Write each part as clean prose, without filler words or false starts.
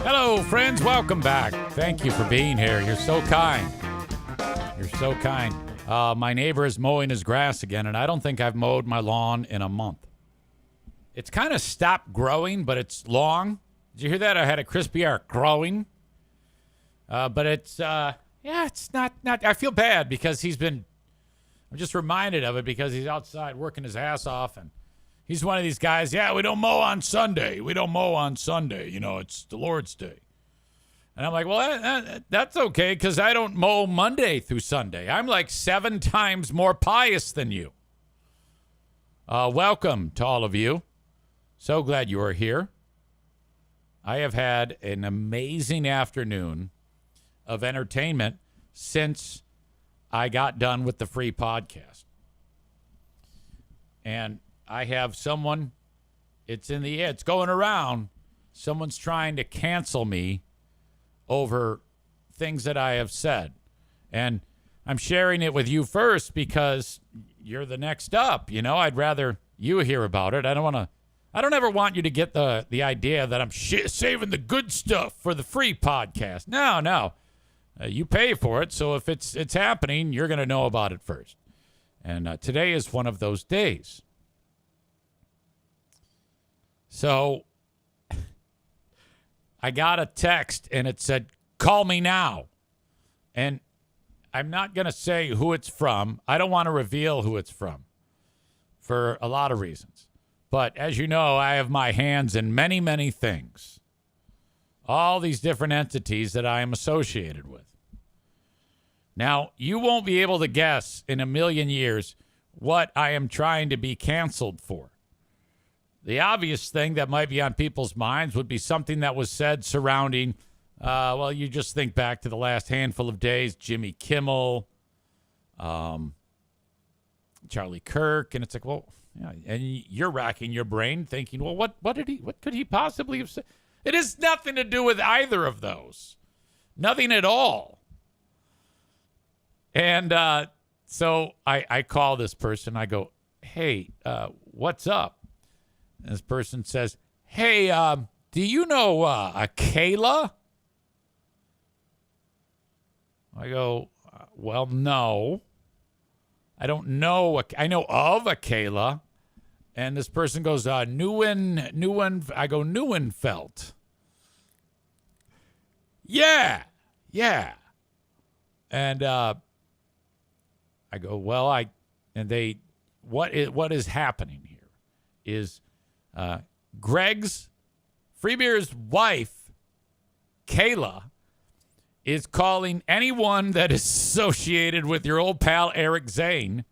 Hello, friends. Welcome back. Thank you for being here. You're so kind. You're so kind. My neighbor is mowing his grass again, and I don't think I've mowed my lawn in a month. It's kind of stopped growing, but it's long. Did you hear that? I had a crispy arc growing. But it's, it's not, I feel bad because I'm just reminded of it because he's outside working his ass off, and he's one of these guys, we don't mow on Sunday. We don't mow on Sunday. You know, it's the Lord's Day. And I'm like, well, that's okay because I don't mow Monday through Sunday. I'm like 7 times more pious than you. Welcome to all of you. So glad you are here. I have had an amazing afternoon of entertainment since I got done with the free podcast. And I have someone, it's going around. Someone's trying to cancel me over things that I have said. And I'm sharing it with you first because you're the next up. You know, I'd rather you hear about it. I don't ever want you to get the idea that I'm saving the good stuff for the free podcast. No. You pay for it. So if it's happening, you're going to know about it first. And today is one of those days. So I got a text and it said, call me now. And I'm not going to say who it's from. I don't want to reveal who it's from for a lot of reasons. But as you know, I have my hands in many, many things. All these different entities that I am associated with. Now, you won't be able to guess in a million years what I am trying to be canceled for. The obvious thing that might be on people's minds would be something that was said surrounding, you just think back to the last handful of days, Jimmy Kimmel, Charlie Kirk, and it's like, well, yeah, and you're racking your brain thinking, well, what could he possibly have said? It has nothing to do with either of those. Nothing at all. And so I call this person. I go, hey, what's up? And this person says, hey, do you know a Kayla? I go, well, no. I don't know. I know of a Kayla. And this person goes, Newen. I go, Neuenfeld. Yeah. And I go, well, what is happening here is Greg's Freebeer's wife, Kayla, is calling anyone that is associated with your old pal Eric Zane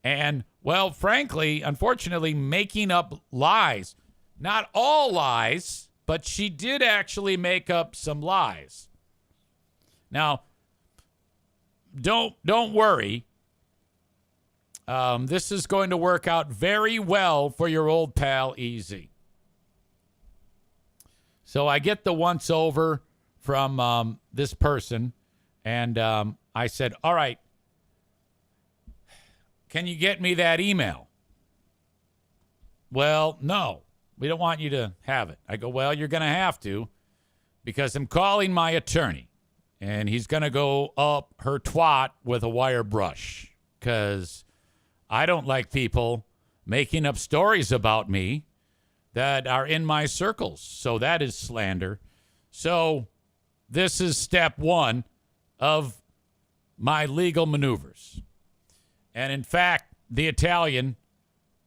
and, well, frankly, unfortunately, making up lies. Not all lies, but she did actually make up some lies. Now, don't worry. This is going to work out very well for your old pal Easy. So I get the once over from this person, and I said, all right, can you get me that email? Well, no, we don't want you to have it. I go, well, you're going to have to because I'm calling my attorney, and he's going to go up her twat with a wire brush because I don't like people making up stories about me that are in my circles. So that is slander. So this is step one of my legal maneuvers. And in fact, the Italian,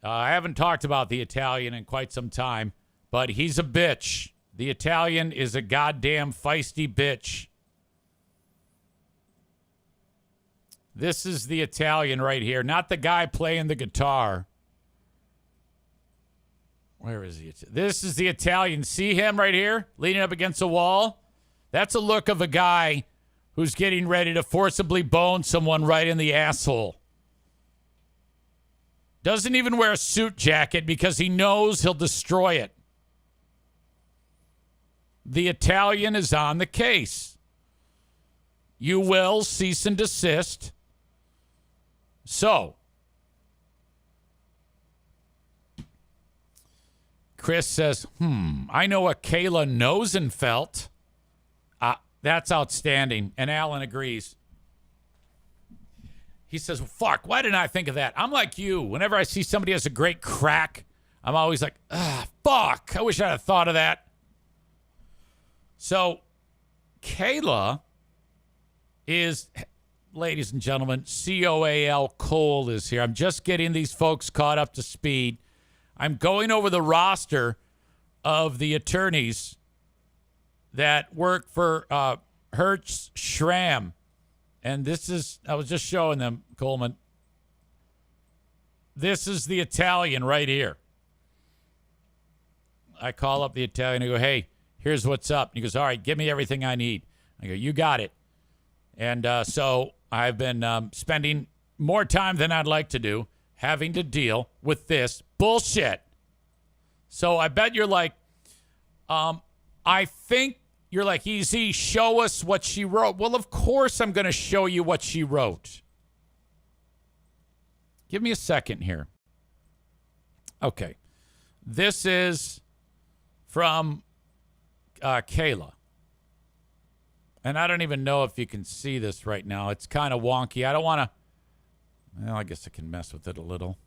I haven't talked about the Italian in quite some time, but he's a bitch. The Italian is a goddamn feisty bitch. This is the Italian right here, not the guy playing the guitar. Where is he? This is the Italian. See him right here, leaning up against a wall? That's a look of a guy who's getting ready to forcibly bone someone right in the asshole. Doesn't even wear a suit jacket because he knows he'll destroy it. The Italian is on the case. You will cease and desist. So, Chris says, I know what Kayla knows and felt. That's outstanding. And Alan agrees. He says, well, fuck, why didn't I think of that? I'm like you. Whenever I see somebody has a great crack, I'm always like, fuck, I wish I'd have thought of that. So Kayla is, ladies and gentlemen, COAL Cole is here. I'm just getting these folks caught up to speed. I'm going over the roster of the attorneys that work for Hertz Schramm. And this is, I was just showing them, Coleman. This is the Italian right here. I call up the Italian and go, hey, here's what's up. And he goes, all right, give me everything I need. I go, you got it. And so I've been spending more time than I'd like to do having to deal with this bullshit. So I bet you're like, I think you're like, easy, show us what she wrote. Well, of course I'm going to show you what she wrote. Give me a second here. Okay. This is from Kayla. And I don't even know if you can see this right now. It's kind of wonky. I don't want to. Well, I guess I can mess with it a little.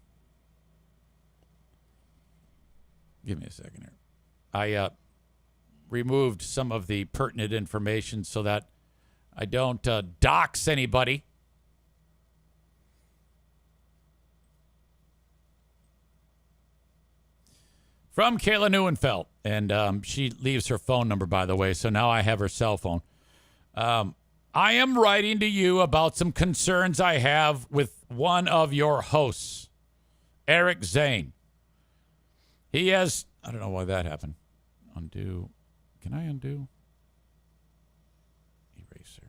Give me a second here. I removed some of the pertinent information so that I don't dox anybody. From Kayla Neuenfeld. And she leaves her phone number, by the way, so now I have her cell phone. I am writing to you about some concerns I have with one of your hosts, Eric Zane. He has, I don't know why that happened. Undo. Can I undo? Eraser.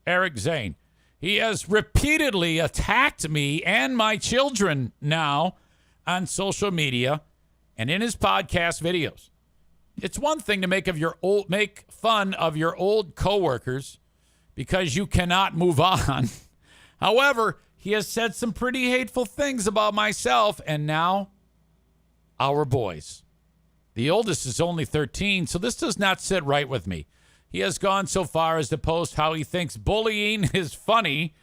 Eric Zane. He has repeatedly attacked me and my children now on social media and in his podcast videos. It's one thing to make fun of your old coworkers because you cannot move on. However, he has said some pretty hateful things about myself and now our boys. The oldest is only 13, so this does not sit right with me. He has gone so far as to post how he thinks bullying is funny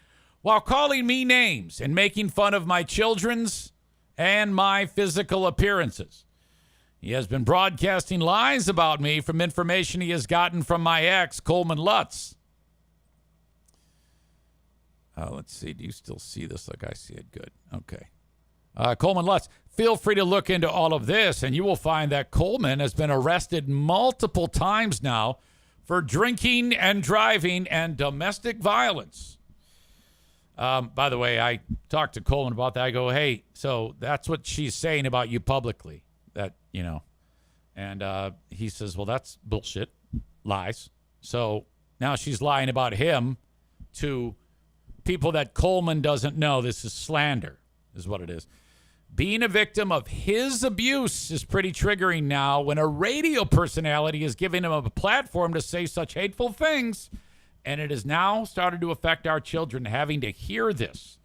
while calling me names and making fun of my children's and my physical appearances. He has been broadcasting lies about me from information he has gotten from my ex, Coleman Lutz. Let's see. Do you still see this? Like I see it. Good. Okay. Coleman Lutz. Feel free to look into all of this, and you will find that Coleman has been arrested multiple times now for drinking and driving and domestic violence. By the way, I talked to Coleman about that. I go, hey, so that's what she's saying about you publicly. That, you know. And he says, well, that's bullshit. Lies. So now she's lying about him to people that Coleman doesn't know. This is slander, is what it is. Being a victim of his abuse is pretty triggering now when a radio personality is giving him a platform to say such hateful things. And it has now started to affect our children having to hear this.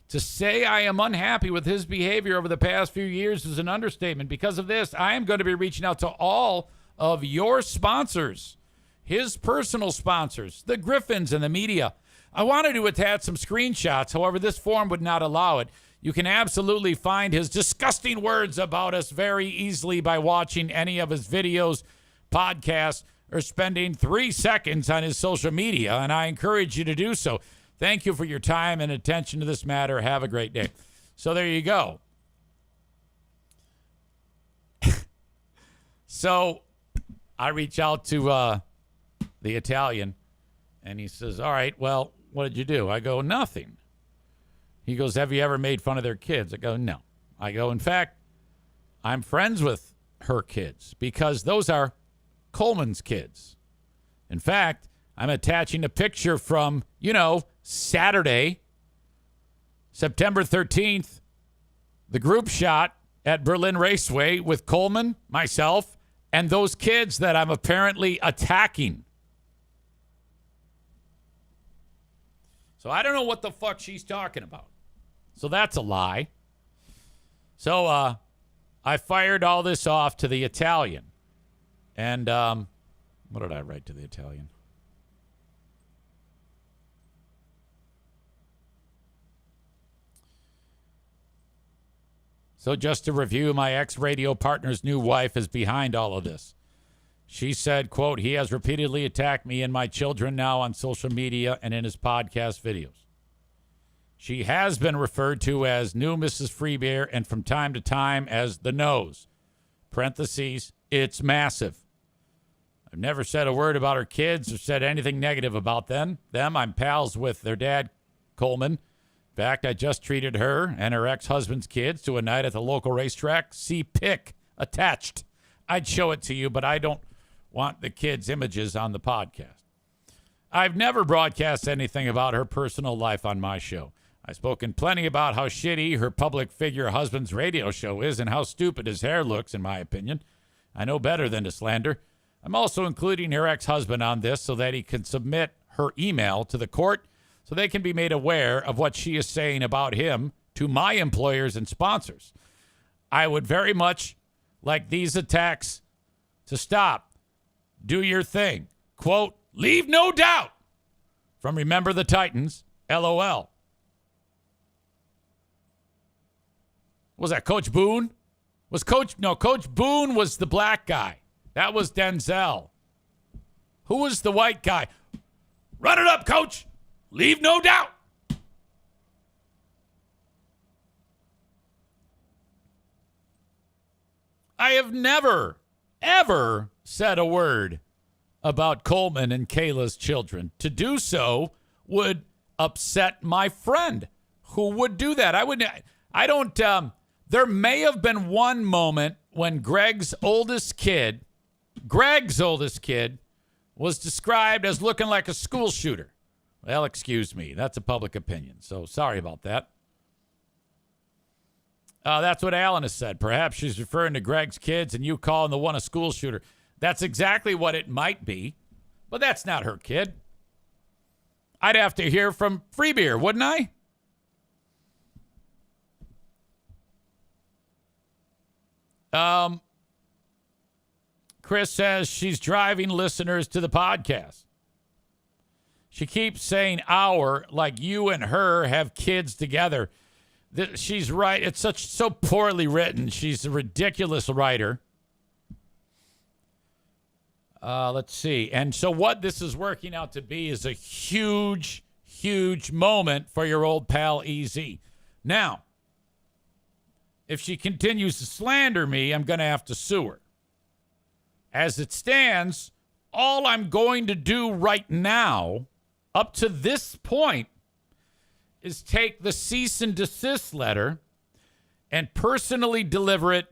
To say I am unhappy with his behavior over the past few years is an understatement. Because of this, I am going to be reaching out to all of your sponsors, his personal sponsors, the Griffins and the media. I wanted to attach some screenshots. However, this form would not allow it. You can absolutely find his disgusting words about us very easily by watching any of his videos, podcasts, or spending 3 seconds on his social media, and I encourage you to do so. Thank you for your time and attention to this matter. Have a great day. So there you go. So I reach out to the Italian, and he says, all right, well, what did you do? I go, nothing. He goes, have you ever made fun of their kids? I go, no. I go, in fact, I'm friends with her kids because those are Coleman's kids. In fact, I'm attaching a picture from, Saturday, September 13th, the group shot at Berlin Raceway with Coleman, myself, and those kids that I'm apparently attacking. So I don't know what the fuck she's talking about. So that's a lie. So I fired all this off to the Italian. And what did I write to the Italian? So just to review, my ex-radio partner's new wife is behind all of this. She said, quote, he has repeatedly attacked me and my children now on social media and in his podcast videos. She has been referred to as new Mrs. Freebeer and from time to time as the nose. Parentheses, it's massive. I've never said a word about her kids or said anything negative about them. I'm pals with their dad, Coleman. In fact, I just treated her and her ex-husband's kids to a night at the local racetrack. See pic attached. I'd show it to you, but I don't want the kids' images on the podcast. I've never broadcast anything about her personal life on my show. I've spoken plenty about how shitty her public figure husband's radio show is and how stupid his hair looks, in my opinion. I know better than to slander. I'm also including her ex-husband on this so that he can submit her email to the court so they can be made aware of what she is saying about him to my employers and sponsors. I would very much like these attacks to stop. Do your thing. Quote, leave no doubt. From Remember the Titans, LOL. Was that Coach Boone? Coach Boone was the black guy. That was Denzel. Who was the white guy? Run it up, Coach. Leave no doubt. I have never, ever said a word about Coleman and Kayla's children. To do so would upset my friend who would do that. There may have been one moment when Greg's oldest kid was described as looking like a school shooter. Well, excuse me. That's a public opinion. So sorry about that. That's what Alan has said. Perhaps she's referring to Greg's kids and you calling the one a school shooter. That's exactly what it might be. But that's not her kid. I'd have to hear from Freebeer, wouldn't I? Chris says she's driving listeners to the podcast. She keeps saying our, like you and her have kids together. She's right. It's so poorly written. She's a ridiculous writer. Let's see. And so what this is working out to be is a huge, huge moment for your old pal EZ. Now, if she continues to slander me, I'm going to have to sue her. As it stands, all I'm going to do right now, up to this point, is take the cease and desist letter and personally deliver it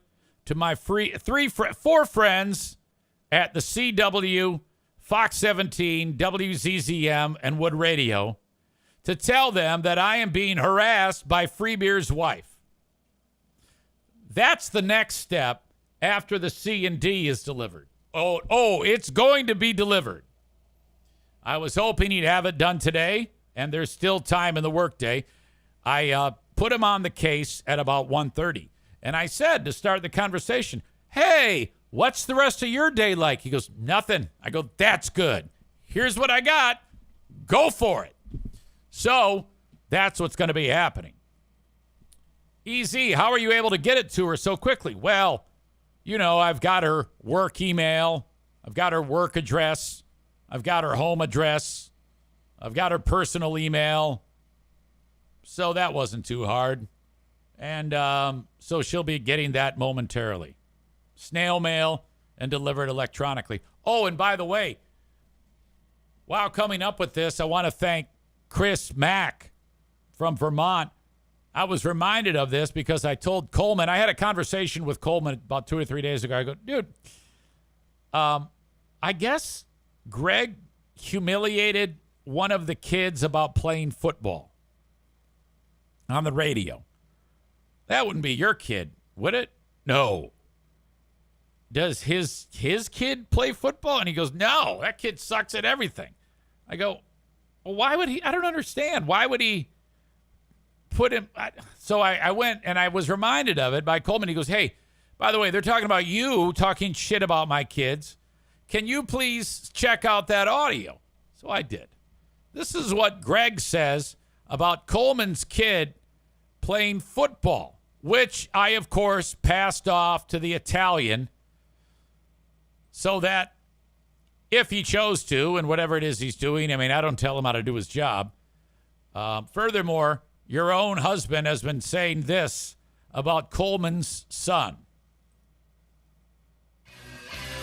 to my four friends at the CW, Fox 17, WZZM, and Wood Radio to tell them that I am being harassed by Freebeer's wife. That's the next step after the C&D is delivered. Oh, it's going to be delivered. I was hoping he'd have it done today, and there's still time in the workday. I put him on the case at about 1:30, and I said to start the conversation, hey, what's the rest of your day like? He goes, nothing. I go, that's good. Here's what I got. Go for it. So that's what's going to be happening. EZ, how are you able to get it to her so quickly? Well, I've got her work email. I've got her work address. I've got her home address. I've got her personal email. So that wasn't too hard. And so she'll be getting that momentarily. Snail mail and delivered electronically. Oh, and by the way, while coming up with this, I want to thank Chris Mack from Vermont. I was reminded of this because I told Coleman, I had a conversation with Coleman about 2 or 3 days ago. I go, dude, I guess Greg humiliated one of the kids about playing football on the radio. That wouldn't be your kid, would it? No. Does his kid play football? And he goes, no, that kid sucks at everything. I go, well, why would he? I don't understand. Why would he put him? So I went and I was reminded of it by Coleman. He goes, hey, By the way, they're talking about you talking shit about my kids. Can you please check out that audio? So I did. This is what Greg says about Coleman's kid playing football, which I, of course, passed off to the Italian so that if he chose to, and whatever it is he's doing, I mean, I don't tell him how to do his job. Furthermore, your own husband has been saying this about Coleman's son.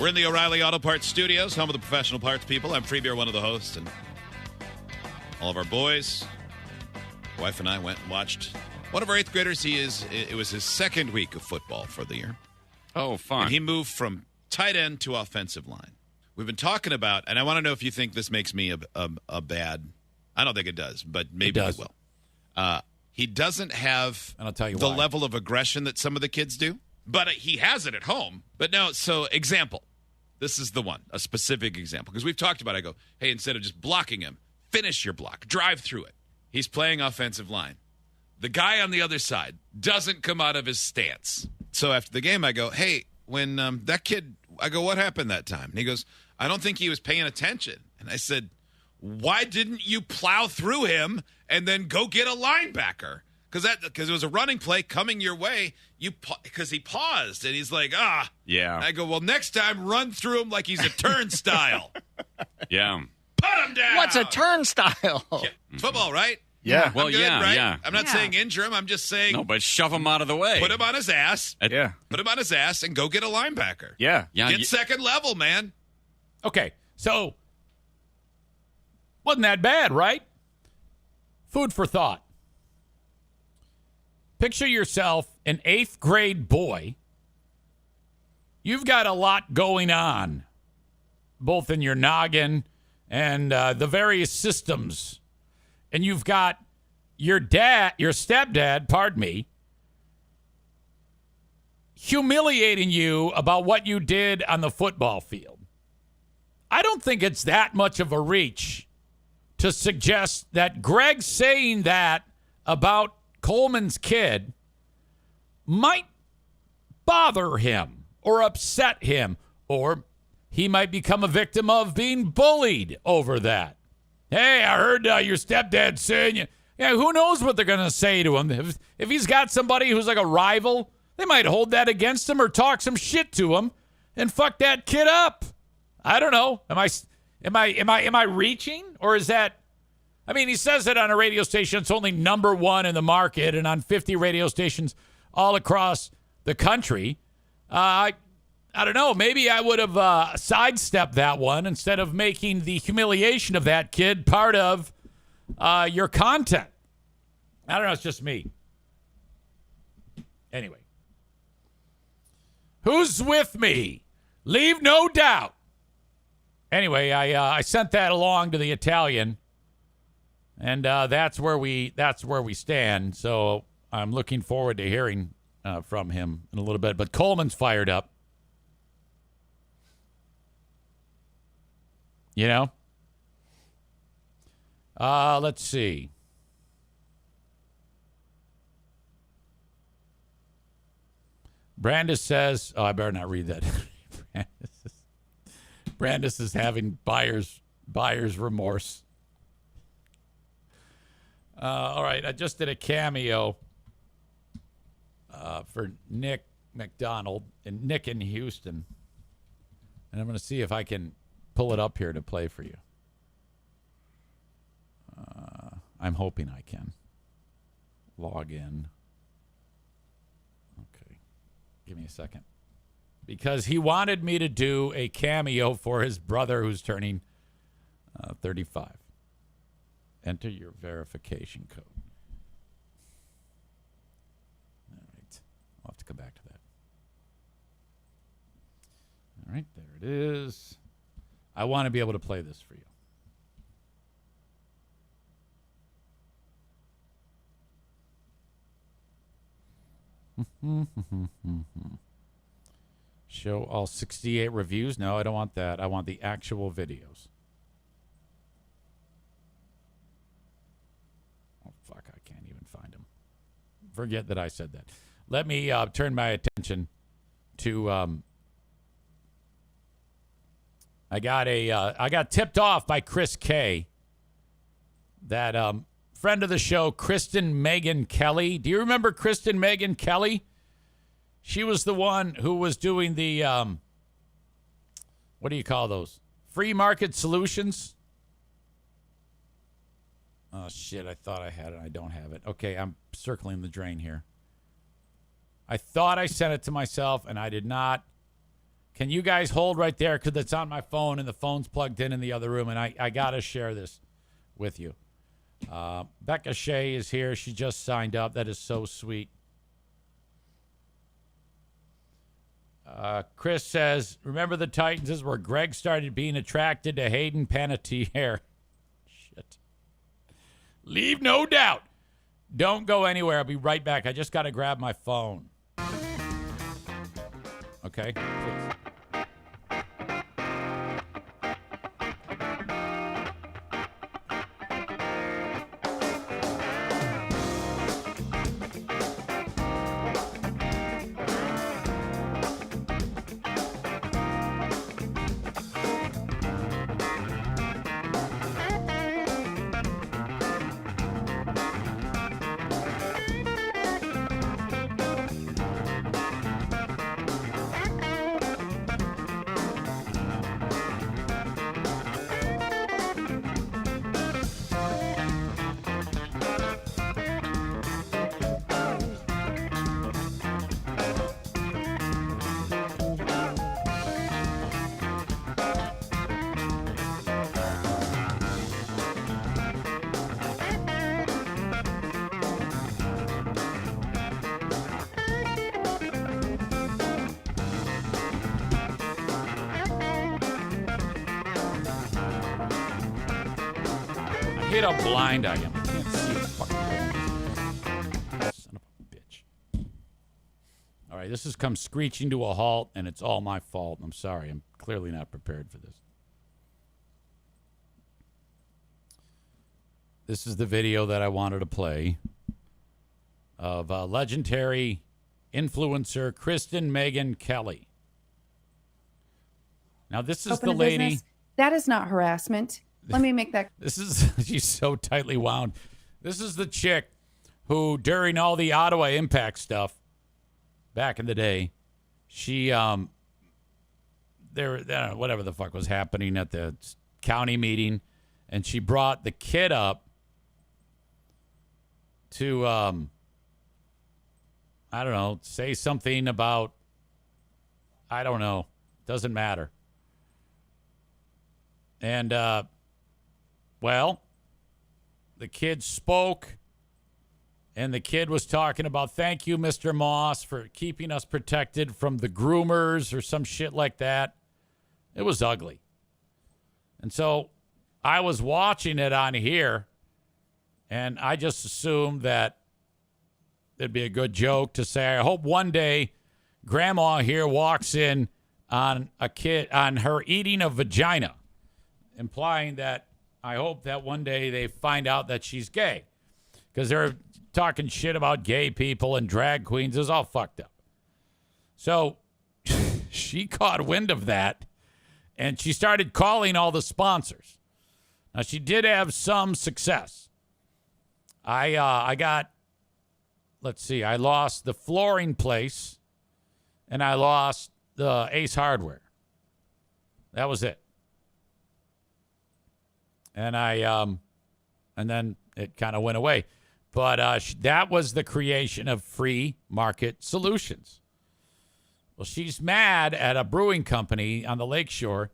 We're in the O'Reilly Auto Parts studios, home of the professional parts people. I'm Freebeer, one of the hosts, and all of our boys, wife and I went and watched one of our 8th graders. It was his 2nd week of football for the year. Oh, fun. And he moved from tight end to offensive line. We've been talking about, and I want to know if you think this makes me a bad, I don't think it does, but maybe it will. He doesn't have and I'll tell you the why. level of aggression that some of the kids do. But he has it at home. But no, so example. This is the one, a specific example. Because we've talked about it. I go, hey, instead of just blocking him, finish your block. Drive through it. He's playing offensive line. The guy on the other side doesn't come out of his stance. So after the game, I go, hey, when that kid, I go, what happened that time? And he goes, I don't think he was paying attention. And I said, why didn't you plow through him and then go get a linebacker? Because it was a running play coming your way, because he paused, and he's like, Yeah. And I go, well, next time, run through him like he's a turnstile. Yeah. Put him down. What's a turnstile? Yeah. Football, right? Yeah. Well, I'm good, yeah, right? yeah. I'm not saying injure him. I'm just saying No, but shove him out of the way. put him on his ass. Yeah. Put him on his ass and go get a linebacker. Yeah. Yeah. Get second level, man. Okay, so wasn't that bad, right? Food for thought. Picture yourself an 8th grade boy. You've got a lot going on, both in your noggin and the various systems. And you've got your stepdad, pardon me, humiliating you about what you did on the football field. I don't think it's that much of a reach to suggest that Greg saying that about Coleman's kid might bother him or upset him, or he might become a victim of being bullied over that. Hey, I heard your stepdad saying you. Yeah, who knows what they're going to say to him. If he's got somebody who's like a rival, they might hold that against him or talk some shit to him and fuck that kid up. I don't know. Am I reaching, or is that? I mean, he says it on a radio station. It's only number 1 in the market, and on 50 radio stations all across the country. I don't know. Maybe I would have sidestepped that one instead of making the humiliation of that kid part of your content. I don't know. It's just me. Anyway, who's with me? Leave no doubt. Anyway, I sent that along to the Italian. And that's where we stand. So I'm looking forward to hearing from him in a little bit. But Coleman's fired up. You know? Let's see. Brandis says, I better not read that. Brandis is having buyer's remorse. All right, I just did a cameo for Nick McDonald and Nick in Houston. And I'm going to see if I can pull it up here to play for you. I'm hoping I can. Log in. Okay. Give me a second. Because he wanted me to do a cameo for his brother who's turning 35. Enter your verification code. All right. I'll have to come back to that. All right, there it is. I want to be able to play this for you. Show all 68 reviews. No, I don't want that. I want the actual videos. Oh, fuck. I can't even find them. Forget that I said that. Let me turn my attention to I got tipped off by Chris K that friend of the show, Kristen Megan Kelly. Do you remember Kristen Megan Kelly? She was the one who was doing the what do you call those? Free market solutions. Oh shit, I thought I had it. I don't have it. Okay, I'm circling the drain here. I thought I sent it to myself and I did not. Can you guys hold right there? Because it's on my phone and the phone's plugged in the other room, and I got to share this with you. Becca Shea is here. She just signed up. That is so sweet. Chris says, remember the Titans is where Greg started being attracted to Hayden Panettiere. Shit. Leave no doubt. Don't go anywhere. I'll be right back. I just got to grab my phone. Okay, please. Hit a blind item. I can't see a fucking thing. Son of a bitch. All right, this has come screeching to a halt, and it's all my fault. I'm sorry. I'm clearly not prepared for this. This is the video that I wanted to play of legendary influencer Kristen Megan Kelly. Now, this is Open the a lady. business. That is not harassment. Let me make that. This is, she's so tightly wound. This is the chick who, during all the Ottawa Impact stuff back in the day, she, whatever the fuck was happening at the county meeting, and she brought the kid up to, I don't know, say something about, I don't know, doesn't matter. And, well, the kid spoke, and the kid was talking about, thank you, Mr. Moss, for keeping us protected from the groomers or some shit like that. It was ugly. And so I was watching it on here, and I just assumed that it'd be a good joke to say, I hope one day Grandma here walks in on a kid, on her eating a vagina, implying that I hope that one day they find out that she's gay, because they're talking shit about gay people and drag queens. It's all fucked up. So she caught wind of that, and she started calling all the sponsors. Now, she did have some success. I got, let's see, I lost the flooring place, and I lost the Ace Hardware. That was it. And and then it kind of went away. But that was the creation of Free Market Solutions. Well, she's mad at a brewing company on the lakeshore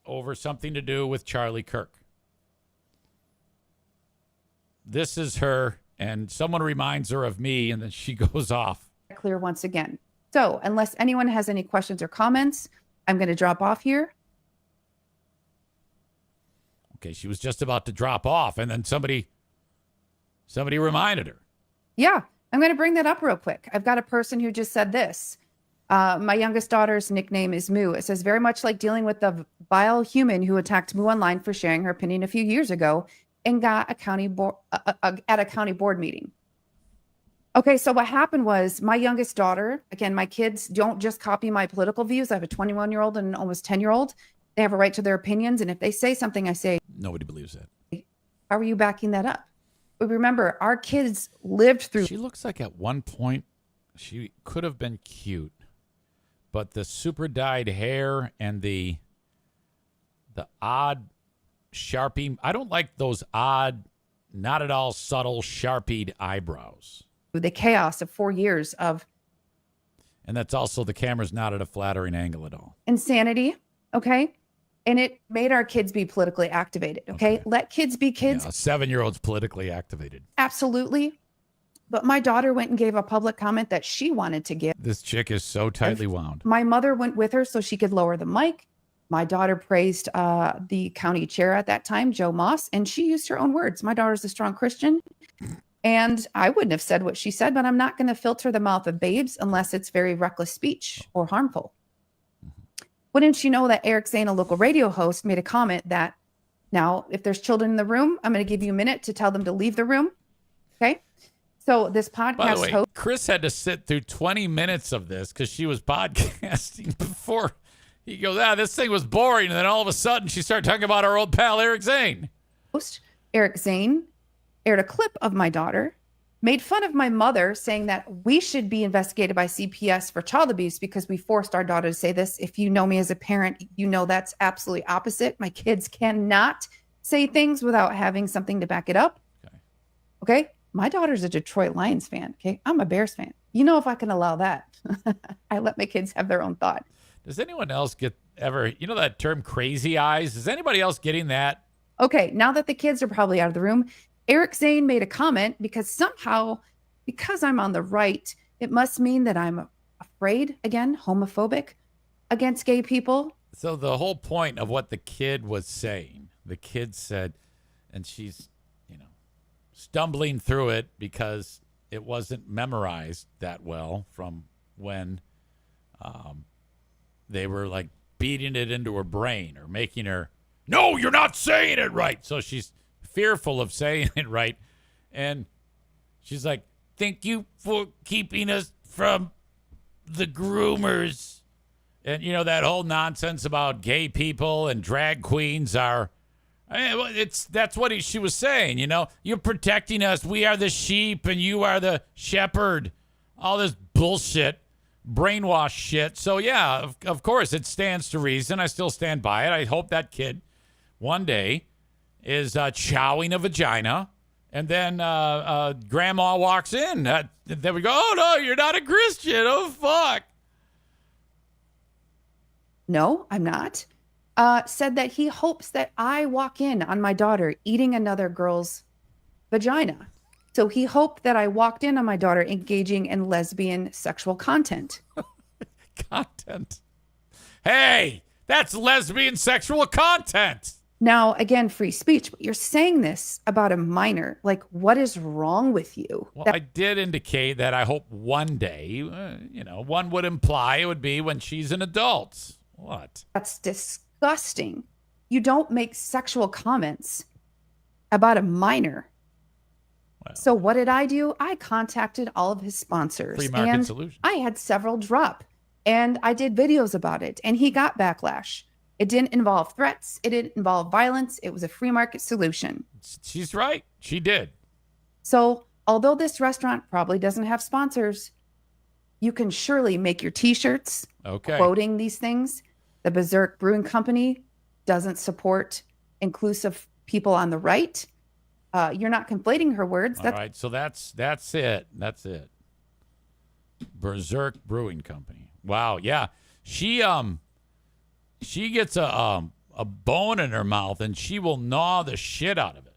over something to do with Charlie Kirk. This is her, and someone reminds her of me, and then she goes off. Clear once again. So unless anyone has any questions or comments, I'm going to drop off here. Okay, she was just about to drop off, and then somebody reminded her. Yeah, I'm going to bring that up real quick. I've got a person who just said this. My youngest daughter's nickname is Moo. It says, very much like dealing with the vile human who attacked Moo online for sharing her opinion a few years ago and got a county board at a county board meeting. Okay, so what happened was my youngest daughter, again, my kids don't just copy my political views. I have a 21-year-old and an almost 10-year-old. They have a right to their opinions. And if they say something, I say, Nobody believes that. how are you backing that up? But remember, our kids lived through. She looks like at one point she could have been cute, but the super dyed hair and the odd Sharpie. I don't like those odd, not at all subtle Sharpied eyebrows. The chaos of 4 years of And that's also the camera's not at a flattering angle at all. insanity. Okay. And it made our kids be politically activated. Okay. Let kids be kids. Yeah, a 7-year-old's politically activated. Absolutely. But my daughter went and gave a public comment that she wanted to give. This chick is so tightly wound. My mother went with her so she could lower the mic. My daughter praised the county chair at that time, Joe Moss, and she used her own words. My daughter's a strong Christian. And I wouldn't have said what she said, but I'm not going to filter the mouth of babes unless it's very reckless speech or harmful. Wouldn't you know that Eric Zane, a local radio host, made a comment that now, if there's children in the room, I'm going to give you a minute to tell them to leave the room. Okay. So this By the podcast way, host. Chris had to sit through 20 minutes of this because she was podcasting before he goes, this thing was boring. And then all of a sudden she started talking about our old pal, Eric Zane. Eric Zane aired a clip of my daughter, made fun of my mother, saying that we should be investigated by CPS for child abuse because we forced our daughter to say this. If you know me as a parent, you know that's absolutely opposite. My kids cannot say things without having something to back it up. Okay. My daughter's a Detroit Lions fan. Okay. I'm a Bears fan. You know, if I can allow that, I let my kids have their own thought. Does anyone else get ever, you know that term crazy eyes? Is anybody else getting that? Okay. Now that the kids are probably out of the room, Eric Zane made a comment because somehow, because I'm on the right, it must mean that I'm afraid, again, homophobic against gay people. So the whole point of what the kid was saying, the kid said, and she's, stumbling through it because it wasn't memorized that well from when they were like beating it into her brain or making her, no, you're not saying it right. So she's fearful of saying it right. And she's like, thank you for keeping us from the groomers. And, that whole nonsense about gay people and drag queens are, that's what she was saying, You're protecting us. We are the sheep and you are the shepherd. All this bullshit, brainwash shit. So, yeah, of course, it stands to reason. I still stand by it. I hope that kid one day is chowing a vagina and then grandma walks in. Then we go, oh, no, you're not a Christian. Oh, fuck. No, I'm not. Said that he hopes that I walk in on my daughter eating another girl's vagina. So he hoped that I walked in on my daughter engaging in lesbian sexual content. Content. Hey, that's lesbian sexual content. Now, again, free speech, but you're saying this about a minor. Like, what is wrong with you? Well, I did indicate that I hope one day, one would imply it would be when she's an adult. What? That's disgusting. You don't make sexual comments about a minor. Well, so what did I do? I contacted all of his sponsors. Free Market and Solutions. I had several drop and I did videos about it and he got backlash. It didn't involve threats. It didn't involve violence. It was a free market solution. She's right. She did. So although this restaurant probably doesn't have sponsors, you can surely make your t-shirts quoting these things. The Berserk Brewing Company doesn't support inclusive people on the right. You're not conflating her words. All right, so that's it. That's it. Berserk Brewing Company. Wow, yeah. She gets a bone in her mouth and she will gnaw the shit out of it.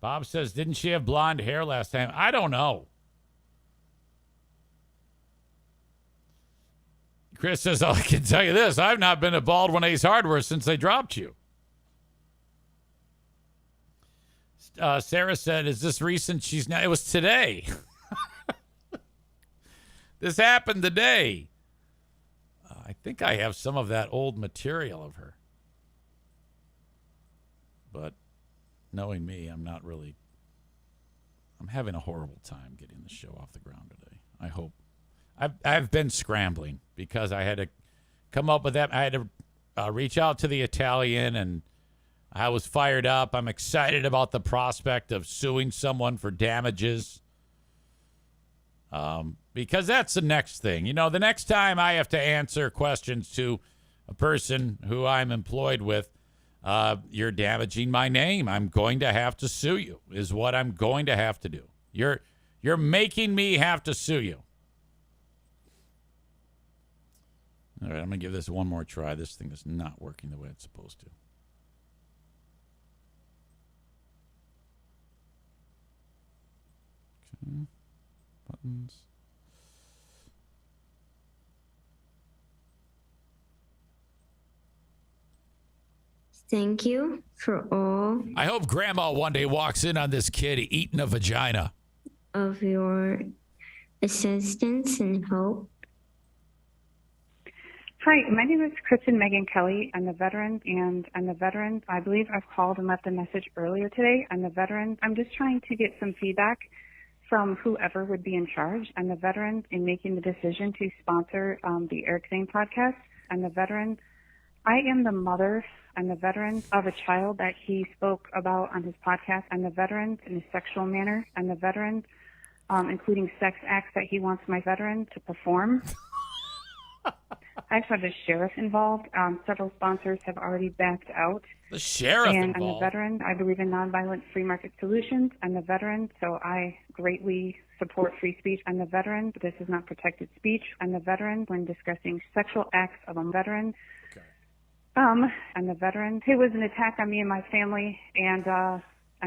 Bob says, didn't she have blonde hair last time? I don't know. Chris says, I can tell you this. I've not been at Baldwin Ace Hardware since they dropped you. Sarah said, is this recent? She's not. It was today. This happened today. I think I have some of that old material of her. But knowing me, I'm I'm having a horrible time getting the show off the ground today. I hope. I've been scrambling because I had to come up with that. I had to reach out to the Italian, and I was fired up. I'm excited about the prospect of suing someone for damages. Because that's the next thing. You know, the next time I have to answer questions to a person who I'm employed with, you're damaging my name. I'm going to have to sue you, is what I'm going to have to do. You're making me have to sue you. All right, I'm going to give this one more try. This thing is not working the way it's supposed to. Okay. Buttons. Thank you for all I hope Grandma one day walks in on this kid eating a vagina. of your assistance and help. Hi, my name is Kristen Megan Kelly. I'm the veteran, and I'm the veteran. I believe I've called and left a message earlier today. I'm the veteran. I'm just trying to get some feedback from whoever would be in charge. I'm the veteran in making the decision to sponsor the Eric Zane podcast. I'm the veteran. I am the mother. I'm the veteran of a child that he spoke about on his podcast. I'm the veteran in a sexual manner. I'm the veteran, including sex acts that he wants my veteran to perform. I actually have the sheriff involved. Several sponsors have already backed out. The sheriff And I'm a involved. veteran. I believe in nonviolent free market solutions. I'm a veteran, so I greatly support free speech. I'm a veteran, but this is not protected speech. I'm a veteran when discussing sexual acts of a veteran. Okay. I'm a veteran. It was an attack on me and my family, and I'm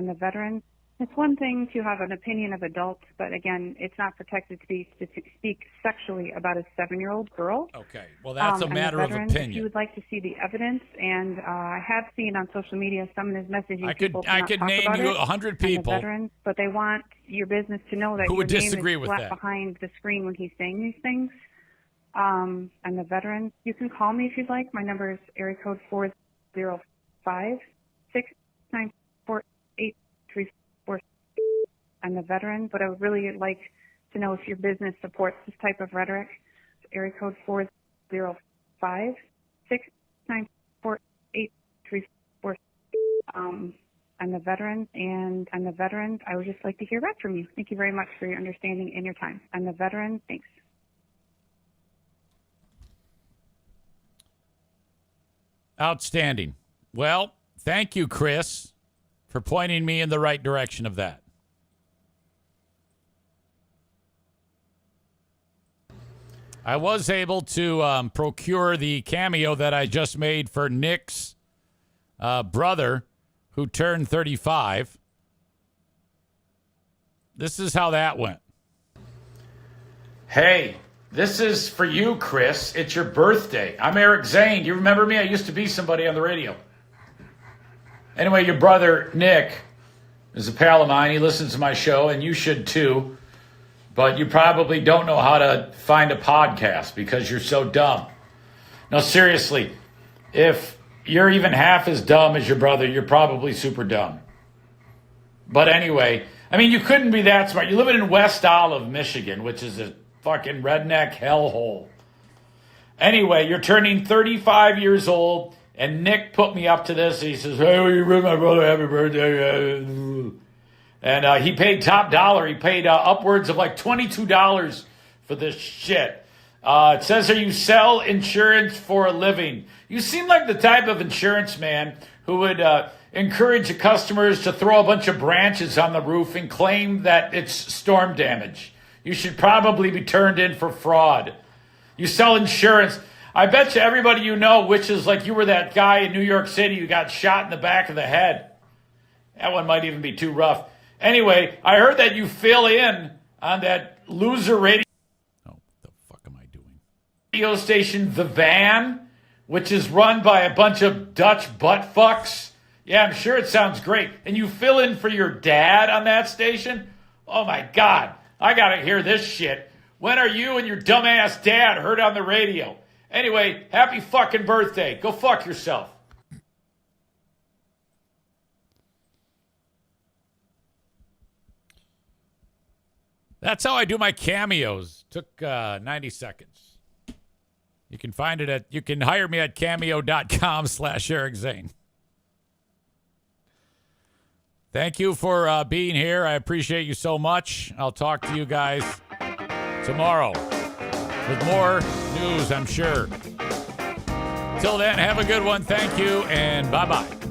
a veteran. It's one thing to have an opinion of adults, but again, it's not protected speech to speak sexually about a 7-year-old girl. Okay. Well, that's a I'm matter veteran. of If you opinion. would like to see the evidence, and I have seen on social media some of his messages. I people do could not talk name about you it. 100 I'm a people. veteran, but they want your business to know that Who would your name disagree is with flat that? behind the screen when he's saying these things. I'm a veteran. You can call me if you'd like. My number is area code 405-694-8344. I'm a veteran, but I would really like to know if your business supports this type of rhetoric. It's area code 405-694-8344. I'm a veteran, and I'm a veteran. I would just like to hear back from you. Thank you very much for your understanding and your time. I'm a veteran. Thanks. Outstanding. Well, thank you, Chris, for pointing me in the right direction of that. I was able to procure the cameo that I just made for Nick's brother, who turned 35. This is how that went. Hey, this is for you, Chris. It's your birthday. I'm Eric Zane. You remember me? I used to be somebody on the radio. Anyway, your brother, Nick, is a pal of mine. He listens to my show, and you should too. But you probably don't know how to find a podcast because you're so dumb. No, seriously, if you're even half as dumb as your brother, you're probably super dumb. But anyway, I mean, you couldn't be that smart. You're living in West Olive, Michigan, which is a fucking redneck hellhole. Anyway, you're turning 35 years old, and Nick put me up to this. He says, hey, will you wish my brother happy birthday? And he paid top dollar. He paid upwards of like $22 for this shit. It says here you sell insurance for a living. You seem like the type of insurance man who would encourage customers to throw a bunch of branches on the roof and claim that it's storm damage. You should probably be turned in for fraud. You sell insurance. I bet you everybody you know wishes like you were that guy in New York City who got shot in the back of the head. That one might even be too rough. Anyway, I heard that you fill in on that loser radio station, The Van, which is run by a bunch of Dutch butt fucks. Yeah, I'm sure it sounds great. And you fill in for your dad on that station? Oh my God, I gotta hear this shit. When are you and your dumbass dad heard on the radio? Anyway, happy fucking birthday. Go fuck yourself. That's how I do my cameos. Took 90 seconds. You can hire me at cameo.com/Eric Zane. Thank you for being here. I appreciate you so much. I'll talk to you guys tomorrow with more news, I'm sure. Till then, have a good one. Thank you, and bye-bye.